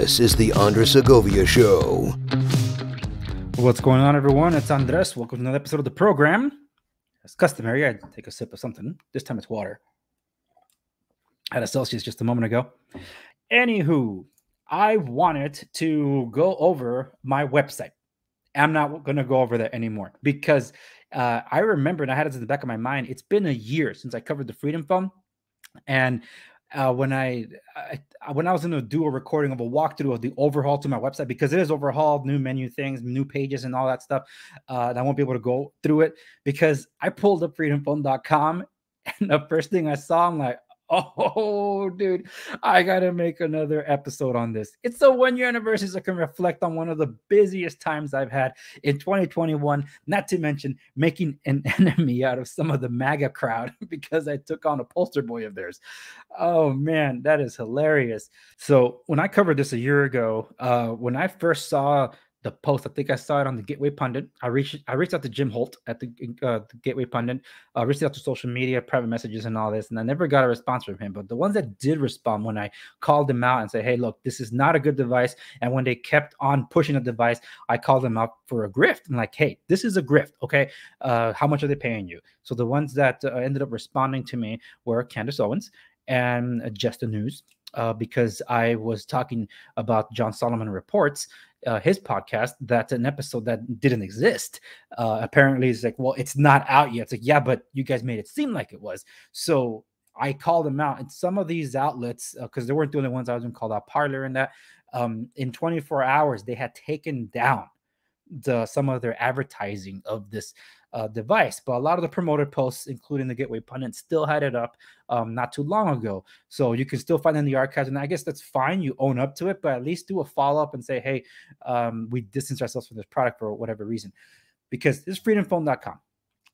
This is the Andres Segovia Show. What's going on, everyone? It's Andres. Welcome to another episode of the program. As customary, I take a sip of something. This time it's water. I had a Celsius just a moment ago. Anywho, I wanted to go over my website. I'm not going to go over that anymore because I remember, and I had it in the back of my mind, it's been a year since I covered the Freedom Phone. And when I was going to do a recording of a walkthrough of the overhaul to my website, because it is overhauled, new menu things, new pages and all that stuff, and I won't be able to go through it because I pulled up freedomphone.com and the first thing I saw, I'm like, oh, dude, I got to make another episode on this. It's the 1 year anniversary, so I can reflect on one of the busiest times I've had in 2021, not to mention making an enemy out of some of the MAGA crowd because I took on a poster boy of theirs. Oh, man, that is hilarious. So when I covered this a year ago, when I first saw the post, I think I saw it on the Gateway Pundit. I reached out to Jim Holt at the Gateway Pundit. I reached out to social media, private messages, and all this, and I never got a response from him. But the ones that did respond, when I called them out and said, "Hey, look, this is not a good device," and when they kept on pushing the device, I called them out for a grift. I'm like, "Hey, this is a grift, okay? How much are they paying you?" So the ones that ended up responding to me were Candace Owens and Just the News. Because I was talking about John Solomon Reports, his podcast, that's an episode that didn't exist. Apparently, it's like, well, it's not out yet. It's like, yeah, but you guys made it seem like it was. So I called them out. And some of these outlets, because they weren't the only ones I was going to call out, Parler and that, in 24 hours, they had taken down some of their advertising of this device. But a lot of the promoted posts, including the Gateway Pundit, still had it up not too long ago. So you can still find it in the archives. And I guess that's fine. You own up to it, but at least do a follow-up and say, hey, we distanced ourselves from this product for whatever reason. Because this is freedomphone.com.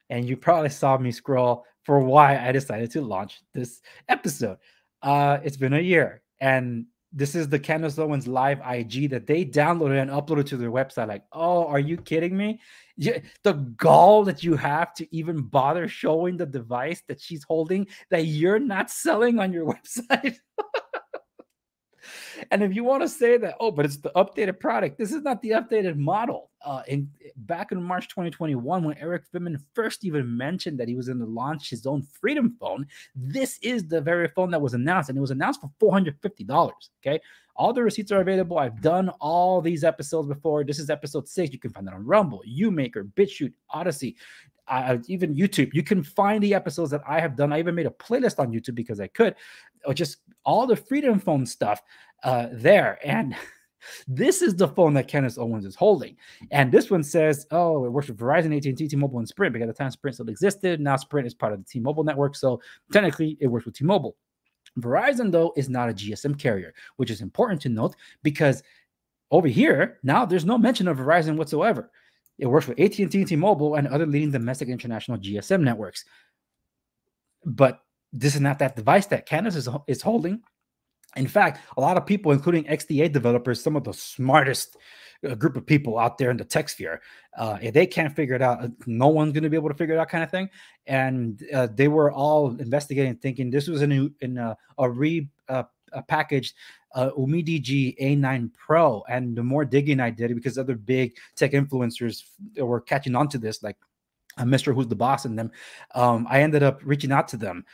And you probably saw me scroll for why I decided to launch this episode. It's been a year. And this is the Candace Owens live IG that they downloaded and uploaded to their website. Like, oh, are you kidding me? The gall that you have to even bother showing the device that she's holding that you're not selling on your website. And if you want to say that, oh, but it's the updated product, this is not the updated model. Back in March 2021, when Eric Fitman first even mentioned that he was going to launch his own Freedom Phone, this is the very phone that was announced, and it was announced for $450. Okay, all the receipts are available. I've done all these episodes before. This is episode 6. You can find it on Rumble, YouMaker, BitChute, Odyssey, even YouTube. You can find the episodes that I have done. I even made a playlist on YouTube because I could, or just all the Freedom Phone stuff there. And this is the phone that Candace Owens is holding. And this one says, oh, it works with Verizon, AT&T, T-Mobile, and Sprint. Because at the time, Sprint still existed. Now Sprint is part of the T-Mobile network. So technically, it works with T-Mobile. Verizon, though, is not a GSM carrier, which is important to note because over here, now there's no mention of Verizon whatsoever. It works with AT&T, T-Mobile, and other leading domestic international GSM networks. But this is not that device that Candace is holding. In fact, a lot of people, including XDA developers, some of the smartest group of people out there in the tech sphere, if they can't figure it out, no one's going to be able to figure it out, kind of thing. And they were all investigating, thinking this was a packaged UMIDIG A9 Pro. And the more digging I did, because other big tech influencers were catching on to this, like Mr. Who's the Boss in them, I ended up reaching out to them,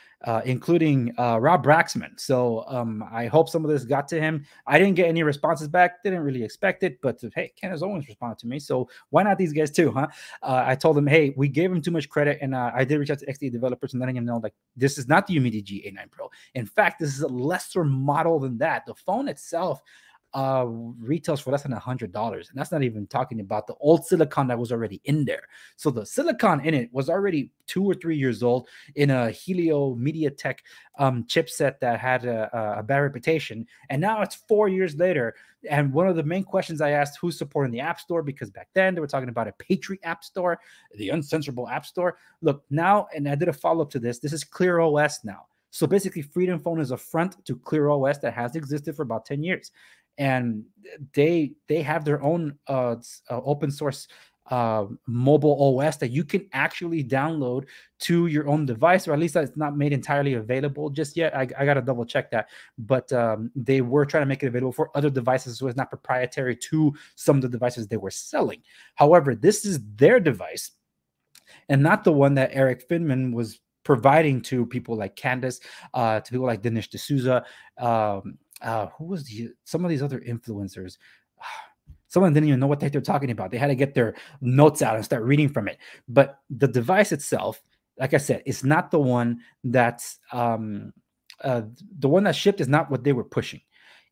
including Rob Braxman. So I hope some of this got to him. I didn't get any responses back. Didn't really expect it, but hey, Candace Owens responded to me. So why not these guys too, huh? I told them, hey, we gave him too much credit. And I did reach out to XD developers and letting them know, like, this is not the UMIDIG A9 Pro. In fact, this is a lesser model than that. The phone itself retails for less than $100, and that's not even talking about the old silicon that was already in there. So the silicon in it was already 2 or 3 years old in a Helio MediaTek chipset that had a bad reputation, and now it's 4 years later. And one of the main questions I asked, who's supporting the App Store, because back then they were talking about a Patriot App Store, the uncensorable App Store. Look now, and I did a follow-up to this. This is Clear OS now. So basically, Freedom Phone is a front to Clear OS that has existed for about 10 years. And they have their own open source mobile OS that you can actually download to your own device, or at least that's not made entirely available just yet. I got to double check that, but they were trying to make it available for other devices, so it's not proprietary to some of the devices they were selling. However, this is their device and not the one that Eric Finman was providing to people like Candace, to people like Dinesh D'Souza, who was some of these other influencers. Someone didn't even know what they're talking about. They had to get their notes out and start reading from it. But the device itself, like I said, it's not the one that's the one that shipped is not what they were pushing.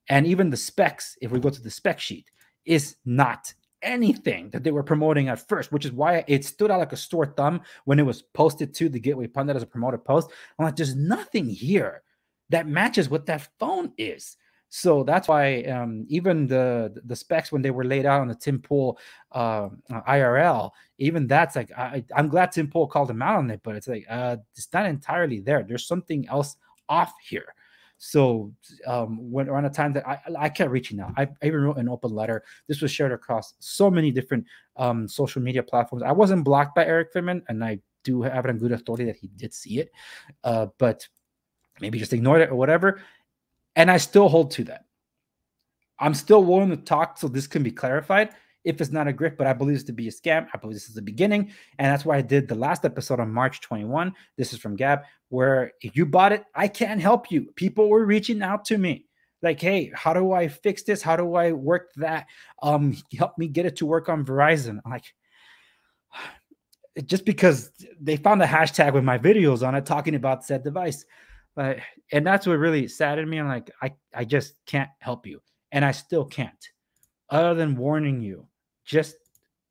And even the specs, if we go to the spec sheet, is not anything that they were promoting at first, which is why it stood out like a sore thumb when it was posted to the Gateway Pundit as a promoted post. I'm like, there's nothing here that matches what that phone is. So that's why even the specs, when they were laid out on the Tim Pool IRL, even that's like, I'm glad Tim Pool called him out on it, but it's like, it's not entirely there. There's something else off here. So when around the time that I kept reaching out, I even wrote an open letter. This was shared across so many different social media platforms. I wasn't blocked by Eric Finman, and I do have it on good authority that he did see it, but maybe just ignored it or whatever. And I still hold to that. I'm still willing to talk so this can be clarified if it's not a grift, but I believe this to be a scam. I believe this is the beginning. And that's why I did the last episode on March 21. This is from Gab, where if you bought it, I can't help you. People were reaching out to me like, hey, how do I fix this? How do I work that? Help me get it to work on Verizon. I'm like, just because they found a hashtag with my videos on it talking about said device. And that's what really saddened me. I'm like, I just can't help you. And I still can't. Other than warning you, just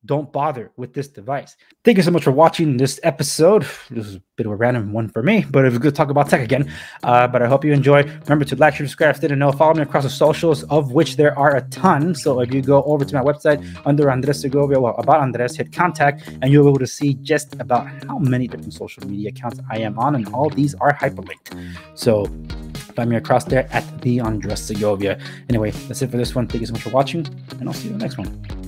don't bother with this device. Thank you so much for watching this episode. This was a bit of a random one for me, but it was good to talk about tech again. But I hope you enjoy. Remember to like, share, subscribe if you didn't know. Follow me across the socials, of which there are a ton. So if you go over to my website under Andres Segovia, well, about Andres, hit contact, and you'll be able to see just about how many different social media accounts I am on, and all these are hyperlinked. So find me across there at the Andres Segovia. Anyway, that's it for this one. Thank you so much for watching, and I'll see you in the next one.